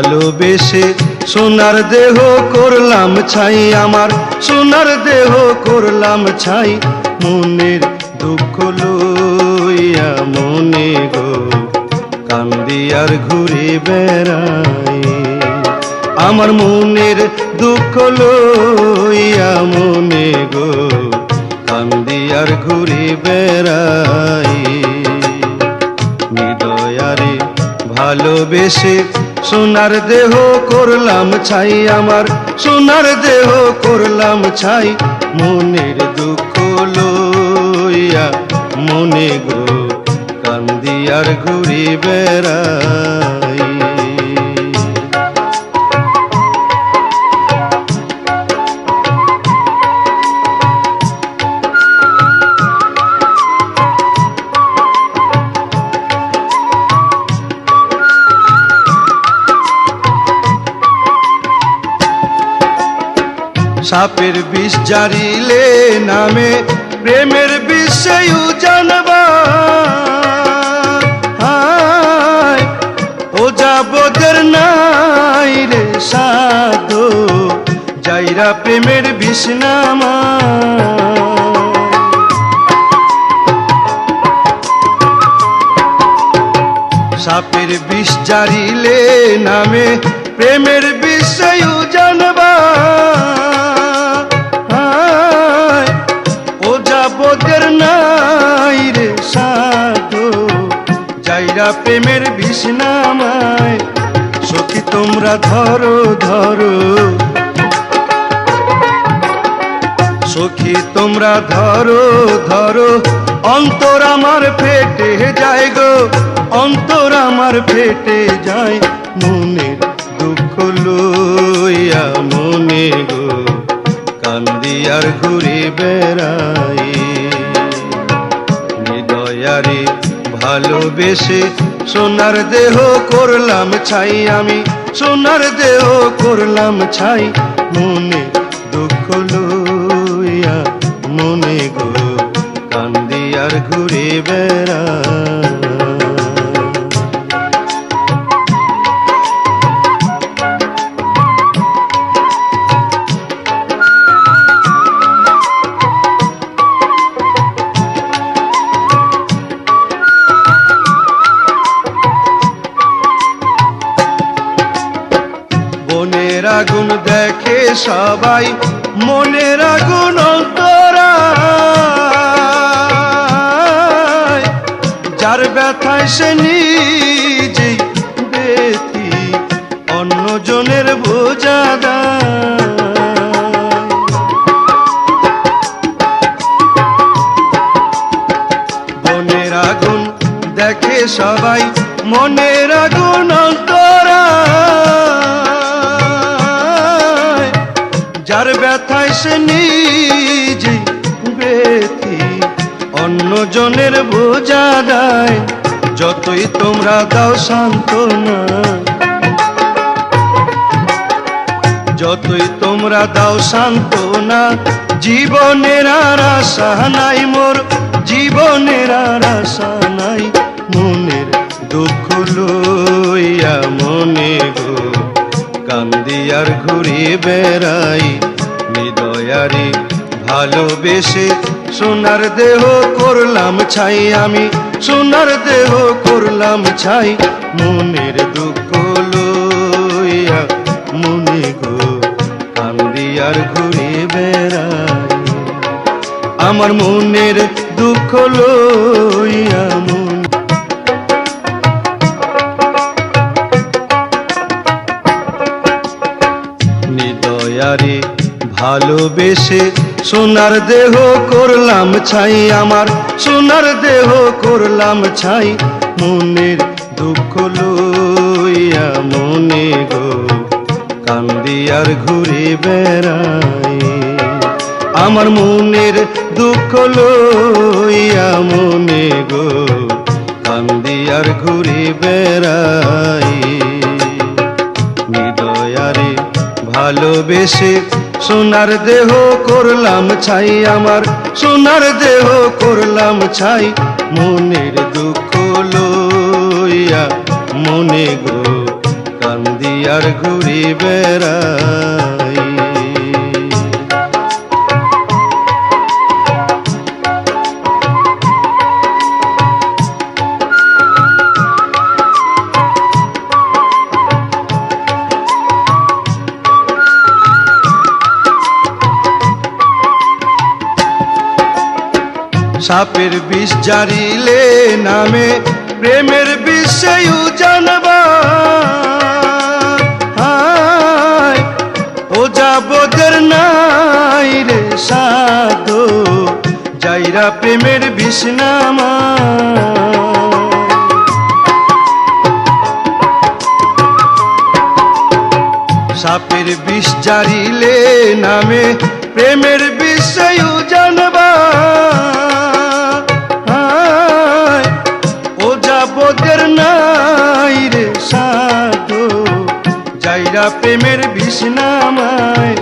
ভালোবেসে সোনার দেহ করলাম ছাই, আমার সোনার দেহ করলাম ছাই। মনের দুঃখ লইয়া মনে গো কান্দি আর ঘুরে বেড়াই। আমার মনের দুঃখ লইয়া মনে গো কান্দি আর ঘুরে বেড়াই। হৃদয়ারে ভালোবেসে সোনার দেহ করলাম ছাই, আমার সোনার দেহ করলাম ছাই। মনের দুঃখ লইয়া মনে গো কান্দি আর ঘুরে বেড়াই। সাপের বিষ জারিলে নামে প্রেমের বিষয় জানবা। ও যাবদের নাই রে সাধো যাইরা প্রেমের বিষ নামা। সাপের বিষ জারিলে নামে প্রেমের বিষয় জানবা। ওদের নাই রে সাধো যাইরা প্রেমের বিষ নামায়। সখী তোমরা ধরো ধরো, সখী তোমরা ধরো ধরো, অন্তর আমার ফেটে যায় গো, অন্তর আমার ফেটে যায়। মনের দুঃখ লইয়া মনে গো কান্দি আর ঘুরে বেড়াই। হৃদয়ারে ভালোবেসে সোনার দেহ করলাম ছাই, আমি সোনার দেহ করলাম ছাই। মনে দুঃখ লইয়া মনে গো কান্দি আর ঘুরে বেড়াই। মনের আগুন দেখে সবাই, মনের আগুন অন্তরায়। যার ব্যথায় সে নিজেই ব্যথি অন্যজনের বোঝা দেয়। মনের আগুন দেখে সবাই, মনের আগুন অন্তরায়। যার ব্যথায় সে নিজে ব্যথি অন্যজনের বোঝা দেয়। যতই তোমরা দাও সান্ত্বনা, যতই তোমরা দাও সান্ত্বনা, জীবনের আর আশা নাই মোর, জীবনের আর আশা নাই। মনের দুঃখ লইয়া মনে গো কান্দি আর ঘুরে বেড়াই। হৃদয়ারে ভালোবেসে সোনার দেহ করলাম ছাই, আমি সোনার দেহ করলাম ছাই। মনের দুঃখ লইয়া মনে গো কান্দি আর ঘুরে বেড়াই। আমার মনের দুঃখ লইয়া হৃদয়ারে ভালোবেসে সোনার দেহ করলাম ছাই, আমার সোনার দেহ করলাম ছাই। মনের দুঃখ লইয়া মনে গো কান্দি আর ঘুরে বেড়াই। আমার মনের দুঃখ লইয়া মনে গো কান্দি আর ঘুরে বেড়াই। হৃদয়ারে ভালোবেসে সোনার দেহ করলাম ছাই, আমার সোনার দেহ করলাম ছাই। মনের দুঃখ লইয়া মনে গো কান্দি আর ঘুরি বেড়াই। সাপের বিষ জারিলে নামে প্রেমের বিষয় জানবা, ও যাবদের নাই রে সাধু যাইরা প্রেমের বিষ নামা। সাপের বিষ জারিলে নামে প্রেমের বিষয় জানবা, বোধের নাই রে সাধু যাইরা প্রেমের বিষ নামায়।